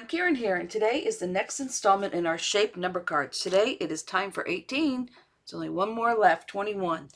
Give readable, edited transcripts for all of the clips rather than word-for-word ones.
everyone, Karen here, and today is the next installment in our shape number cards. Today it is time for 18. There's only one more left, 21.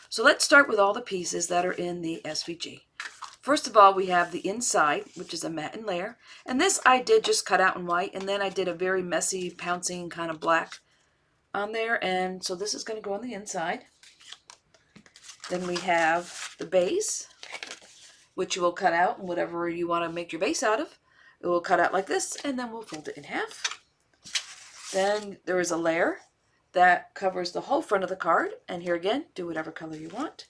So let's start with all the pieces that are in the SVG. First of all, we have the inside, which is a matte layer. And this I did just cut out in white, and then I did a very messy, pouncing kind of black on there. And so this is going to go on the inside. Then we have the base, which you will cut out and whatever you want to make your base out of. It will cut out like this, and then we'll fold it in half. Then there is a layer that covers the whole front of the card, and here again, do whatever color you want.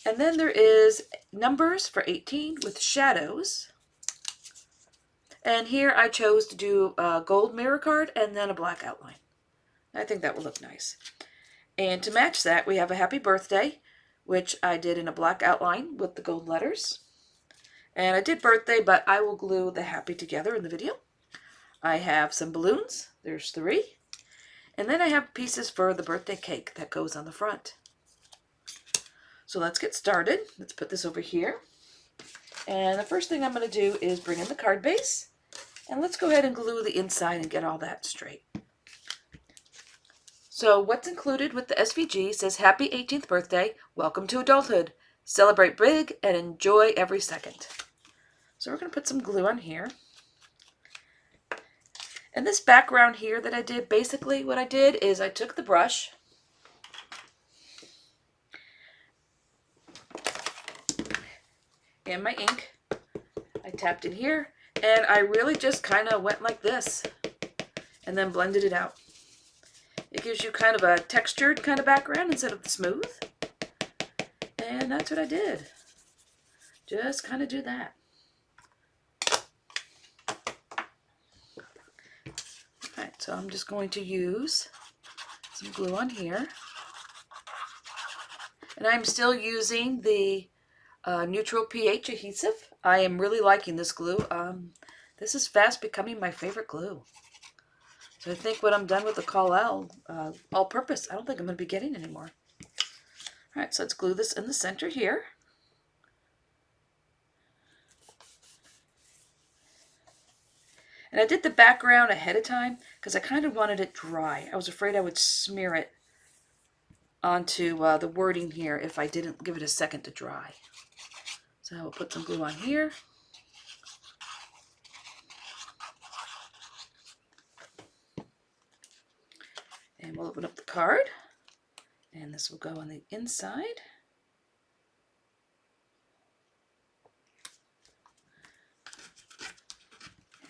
And then there is numbers for 18 with shadows. And here I chose to do a gold mirror card and then a black outline. I think that will look nice. And to match that, we have a happy birthday, which I did in a black outline with the gold letters. And I did birthday, but I will glue the happy together in the video. I have some balloons. There's 3. And then I have pieces for the birthday cake that goes on the front. So let's get started. Let's put this over here. And the first thing I'm going to do is bring in the card base. And let's go ahead and glue the inside and get all that straight. So what's included with the SVG says, Happy 18th birthday. Welcome to adulthood. Celebrate big and enjoy every second. So we're going to put some glue on here. And this background here that I did, basically what I did is I took the brush and my ink. I tapped in here and I really just kind of went like this and then blended it out. It gives you kind of a textured kind of background instead of the smooth. And that's what I did. Just kind of do that. Alright, so I'm just going to use some glue on here. And I'm still using the neutral pH adhesive. I am really liking this glue. This is fast becoming my favorite glue. So I think when I'm done with the Call all-purpose, I don't think I'm going to be getting any more. Alright, so let's glue this in the center here. And I did the background ahead of time because I kind of wanted it dry. I was afraid I would smear it onto the wording here if I didn't give it a second to dry. So I will put some glue on here. And we'll open up the card. And this will go on the inside.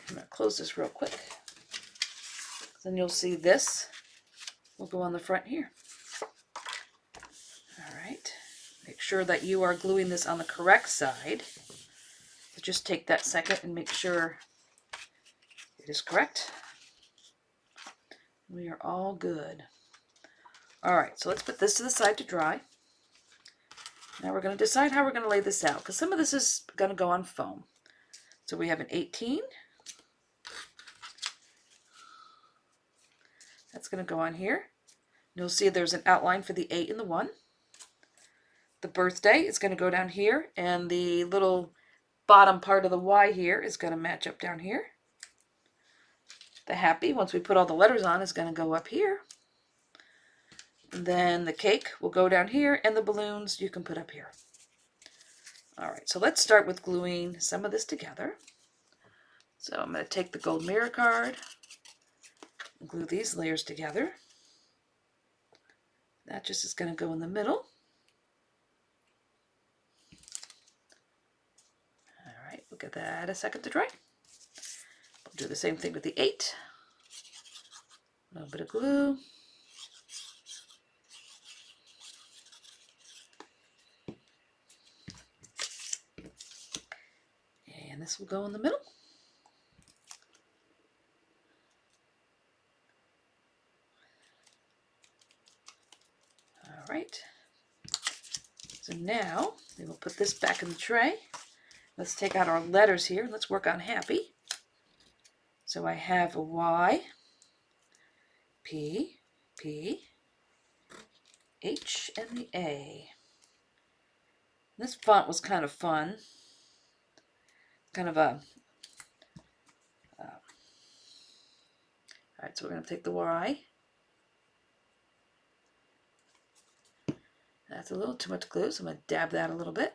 I'm going to close this real quick. Then you'll see this will go on the front here. Alright. Make sure that you are gluing this on the correct side. So just take that second and make sure it is correct. We are all good. Alright, so let's put this to the side to dry. Now we're going to decide how we're going to lay this out, because some of this is going to go on foam. So we have an 18. That's going to go on here. You'll see there's an outline for the 8 and the 1. The birthday is going to go down here, and the little bottom part of the Y here is going to match up down here. The happy, once we put all the letters on, is going to go up here. And then the cake will go down here, and the balloons you can put up here. Alright, so let's start with gluing some of this together. So I'm going to take the gold mirror card and glue these layers together. That just is going to go in the middle. Alright, we'll give that a second to dry. We'll do the same thing with the 8. A little bit of glue. And this will go in the middle. All right. So now we will put this back in the tray. Let's take out our letters here. Let's work on happy. So I have a Y, P, P, H, and the A. This font was kind of fun. Kind of a Alright, so we're going to take the Y. That's a little too much glue, so I'm going to dab that a little bit.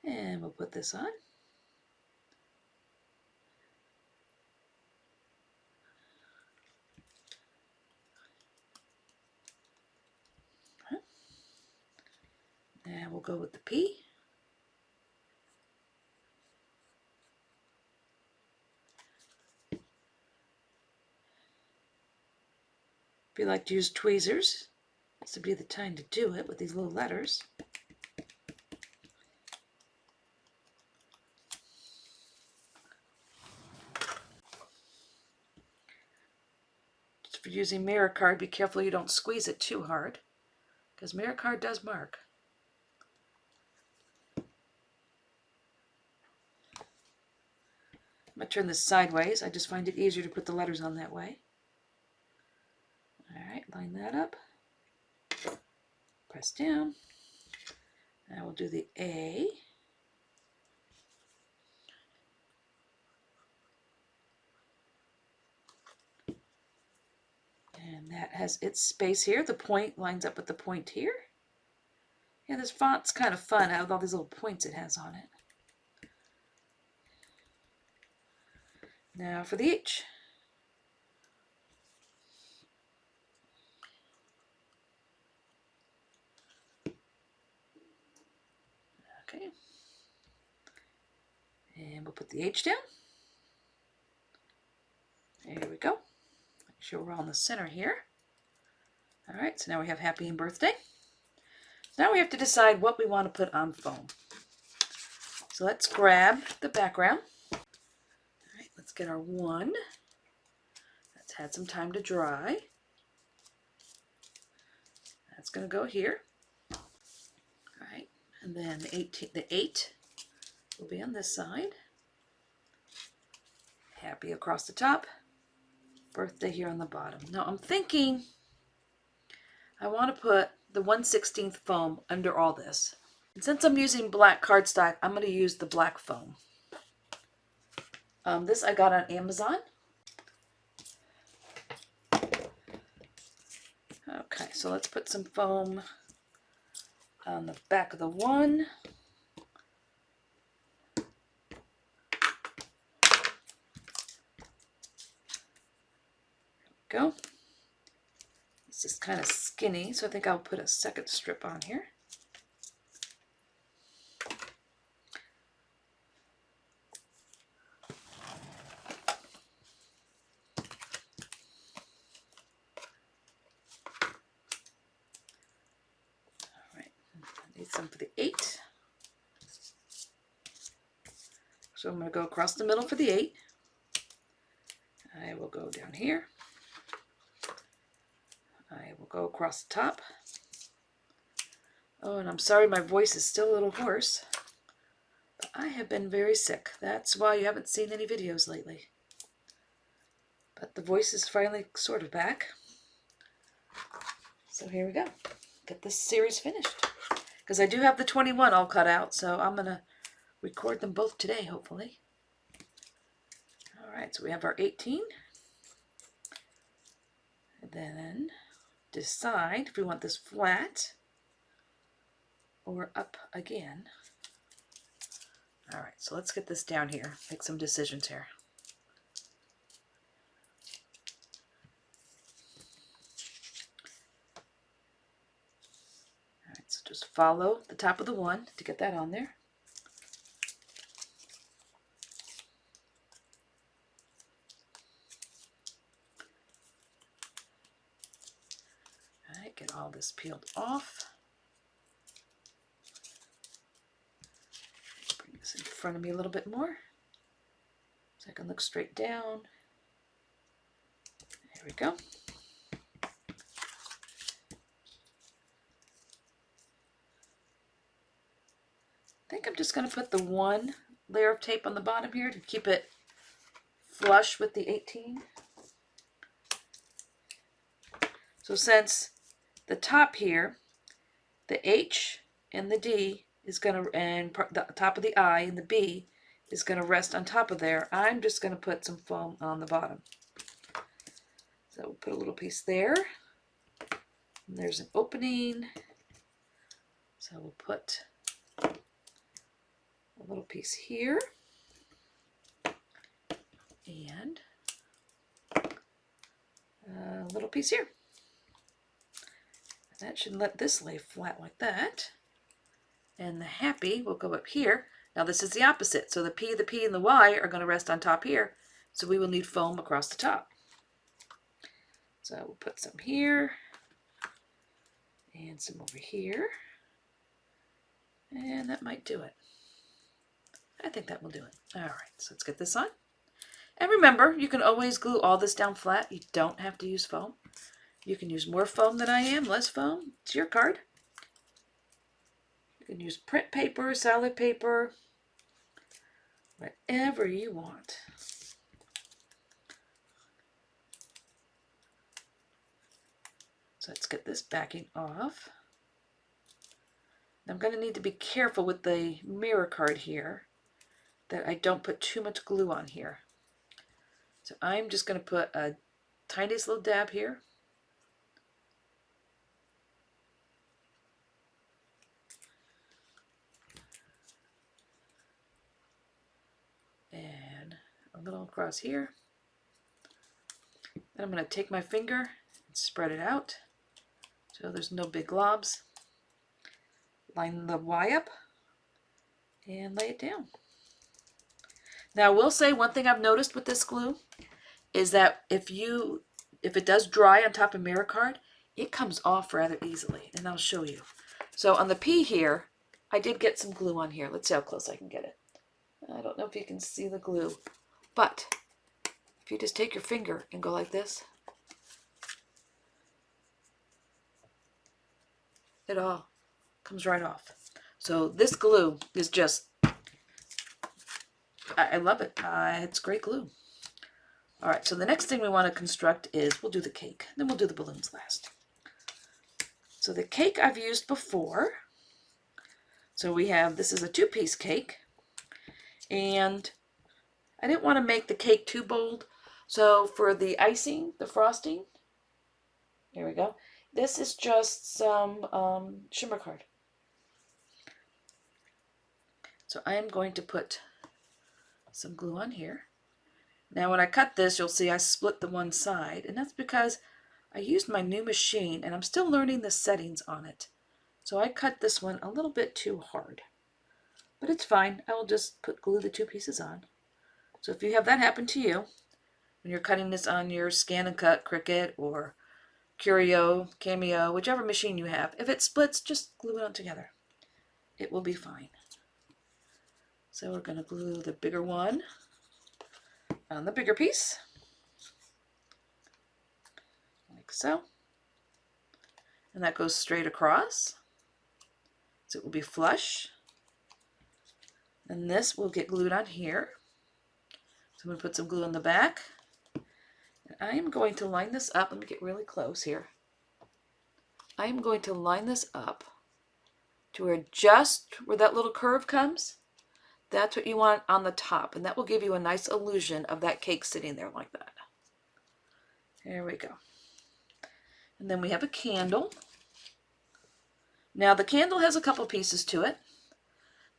And we'll put this on. And we'll go with the P. If you like to use tweezers, this would be the time to do it with these little letters. Just for using mirror card, be careful you don't squeeze it too hard, because mirror card does mark. I'm going to turn this sideways. I just find it easier to put the letters on that way. Alright, line that up. Press down. Now we'll do the A. And that has its space here. The point lines up with the point here. Yeah, this font's kind of fun out of all these little points it has on it. Now for the H. Okay. And we'll put the H down. There we go. Make sure we're all in the center here. Alright, so now we have happy and birthday. Now we have to decide what we want to put on foam. So let's grab the background. Alright, let's get our 1. That's had some time to dry. That's going to go here. Alright, and then the 8 will be on this side. Happy across the top. Birthday here on the bottom. Now I'm thinking I want to put the 1/16 foam under all this. And since I'm using black cardstock, I'm going to use the black foam. This I got on Amazon. Okay, so let's put some foam on the back of the 1. Go. It's just kind of skinny, so I think I'll put a second strip on here. Alright, I need some for the 8. So I'm going to go across the middle for the 8. I will go down here. I will go across the top. Oh, and I'm sorry my voice is still a little hoarse, but I have been very sick. That's why you haven't seen any videos lately. But the voice is finally sort of back. So here we go. Get this series finished. Because I do have the 21 all cut out, so I'm going to record them both today, hopefully. Alright, so we have our 18. And then decide if we want this flat or up again. Alright, so let's get this down here. Make some decisions here. Alright, so just follow the top of the 1 to get that on there. Alright, get all this peeled off. Bring this in front of me a little bit more so I can look straight down. There we go. I think I'm just going to put the 1 layer of tape on the bottom here to keep it flush with the 18. So since the top here, the H and the D is going to, and the top of the I and the B is going to rest on top of there. I'm just going to put some foam on the bottom. So we'll put a little piece there. And there's an opening. So we'll put a little piece here. And a little piece here. And that should let this lay flat like that. And the happy will go up here. Now this is the opposite. So the P, and the Y are going to rest on top here. So we will need foam across the top. So we'll put some here. And some over here. And that might do it. I think that will do it. All right, so let's get this on. And remember, you can always glue all this down flat. You don't have to use foam. You can use more foam than I am, less foam. It's your card. You can use print paper, solid paper, whatever you want. So let's get this backing off. I'm going to need to be careful with the mirror card here that I don't put too much glue on here. So I'm just going to put a tiniest little dab here. And a little across here. Then I'm going to take my finger and spread it out so there's no big globs. Line the Y up and lay it down. Now I will say one thing I've noticed with this glue is that if it does dry on top of mirror card, it comes off rather easily, and I'll show you. So on the P here, I did get some glue on here. Let's see how close I can get it. I don't know if you can see the glue, but if you just take your finger and go like this, it all comes right off. So this glue is just, I love it. It's great glue. All right, so the next thing we want to construct is, we'll do the cake, then we'll do the balloons last. So the cake I've used before. So we have, this is a 2-piece cake, and I didn't want to make the cake too bold. So for the icing, the frosting, here we go. This is just some shimmer card. So I am going to put some glue on here. Now when I cut this, you'll see I split the one side, and that's because I used my new machine and I'm still learning the settings on it. So I cut this one a little bit too hard, but it's fine. I will just glue the 2 pieces on. So if you have that happen to you, when you're cutting this on your Scan and Cut, Cricut, or Curio, Cameo, whichever machine you have, if it splits, just glue it on together. It will be fine. So we're going to glue the bigger one on the bigger piece, like so. And that goes straight across, so it will be flush. And this will get glued on here. So I'm going to put some glue on the back. And I am going to line this up. Let me get really close here. I am going to line this up to where just where that little curve comes. That's what you want on the top, and that will give you a nice illusion of that cake sitting there like that. There we go. And then we have a candle. Now the candle has a couple pieces to it.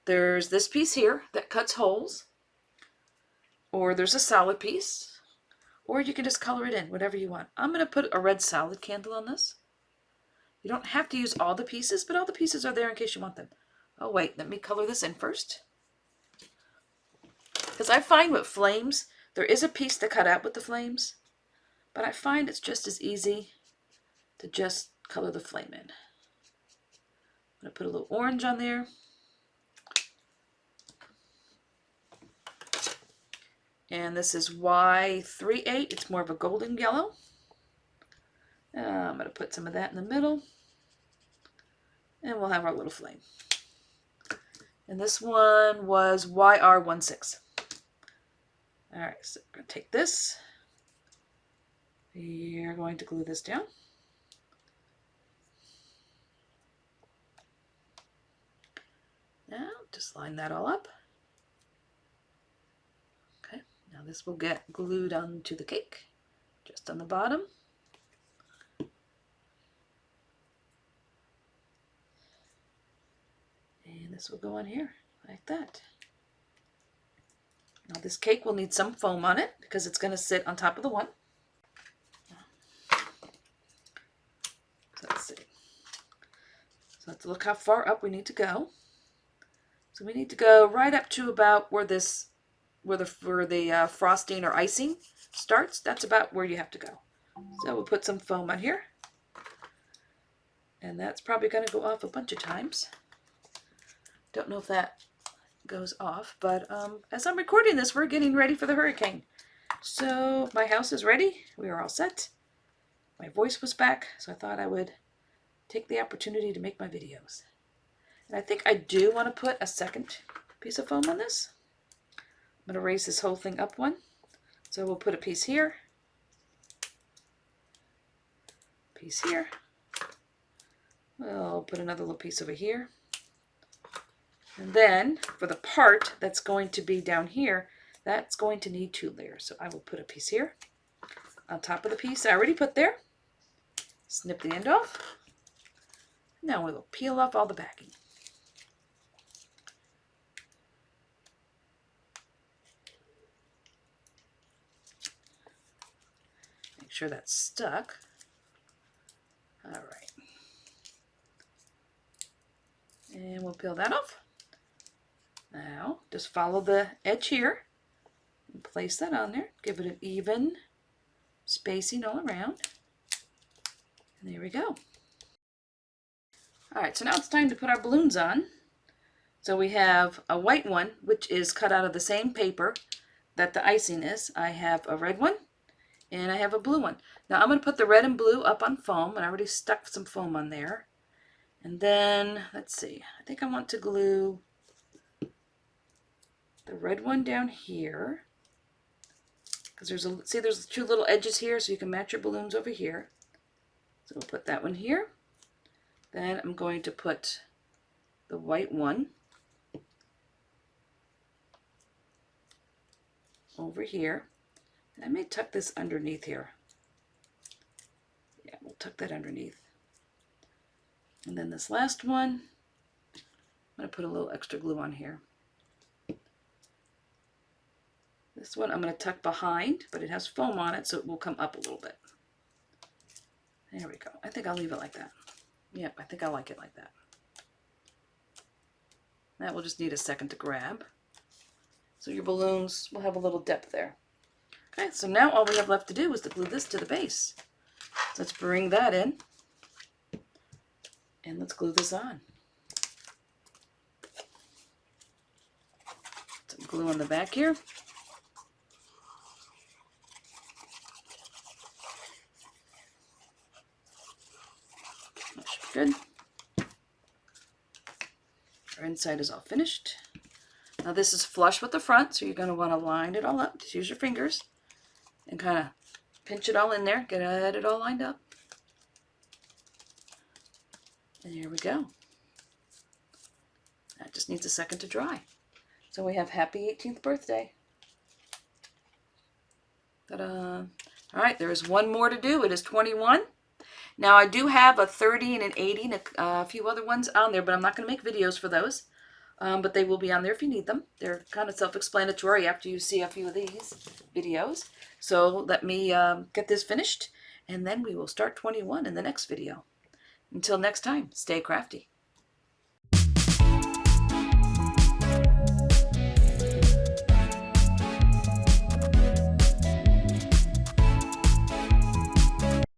There's this piece here that cuts holes, or there's a solid piece, or you can just color it in, whatever you want. I'm going to put a red solid candle on this. You don't have to use all the pieces, but all the pieces are there in case you want them. Oh wait, let me color this in first. Because I find with flames, there is a piece to cut out with the flames, but I find it's just as easy to just color the flame in. I'm going to put a little orange on there. And this is Y38. It's more of a golden yellow. I'm going to put some of that in the middle. And we'll have our little flame. And this one was YR16. All right, so we're going to take this. We're going to glue this down. Now, just line that all up. this will get glued onto the cake, just on the bottom. And this will go on here, like that. Now this cake will need some foam on it because it's going to sit on top of the one. So let's see. So let's look how far up we need to go. So we need to go right up to about where the frosting or icing starts. That's about where you have to go. So we'll put some foam on here. And that's probably going to go off a bunch of times. Don't know if that goes off, but as I'm recording this, we're getting ready for the hurricane. So my house is ready. We are all set. My voice was back, so I thought I would take the opportunity to make my videos. And I think I do want to put a second piece of foam on this. I'm going to raise this whole thing up one. So we'll put a piece here, piece here. We'll put another little piece over here. And then for the part that's going to be down here, that's going to need 2 layers. So I will put a piece here on top of the piece I already put there. Snip the end off. Now we will peel off all the backing. Make sure that's stuck. All right. And we'll peel that off. Now, just follow the edge here and place that on there. Give it an even spacing all around. And there we go. All right, so now it's time to put our balloons on. So we have a white one, which is cut out of the same paper that the icing is. I have a red one, and I have a blue one. Now I'm going to put the red and blue up on foam, and I already stuck some foam on there. And then, let's see, I think I want to glue the red one down here, because there's 2 little edges here, so you can match your balloons over here. So we'll put that one here. Then I'm going to put the white one over here. And I may tuck this underneath here. Yeah, we'll tuck that underneath. And then this last one, I'm going to put a little extra glue on here. This one I'm going to tuck behind, but it has foam on it, so it will come up a little bit. There we go. I think I'll leave it like that. Yep, I think I like it like that. That will just need a second to grab. So your balloons will have a little depth there. Okay, so now all we have left to do is to glue this to the base. So let's bring that in. And let's glue this on. Some glue on the back here. That should be good. Our inside is all finished. Now this is flush with the front, so you're going to want to line it all up. Just use your fingers and kind of pinch it all in there. Get it all lined up. And here we go. That just needs a second to dry. So we have happy 18th birthday. Ta-da! All right, there is one more to do. It is 21. Now I do have a 30 and an 80 and a few other ones on there, but I'm not going to make videos for those. But they will be on there if you need them. They're kind of self-explanatory after you see a few of these videos. So let me get this finished, and then we will start 21 in the next video. Until next time, stay crafty.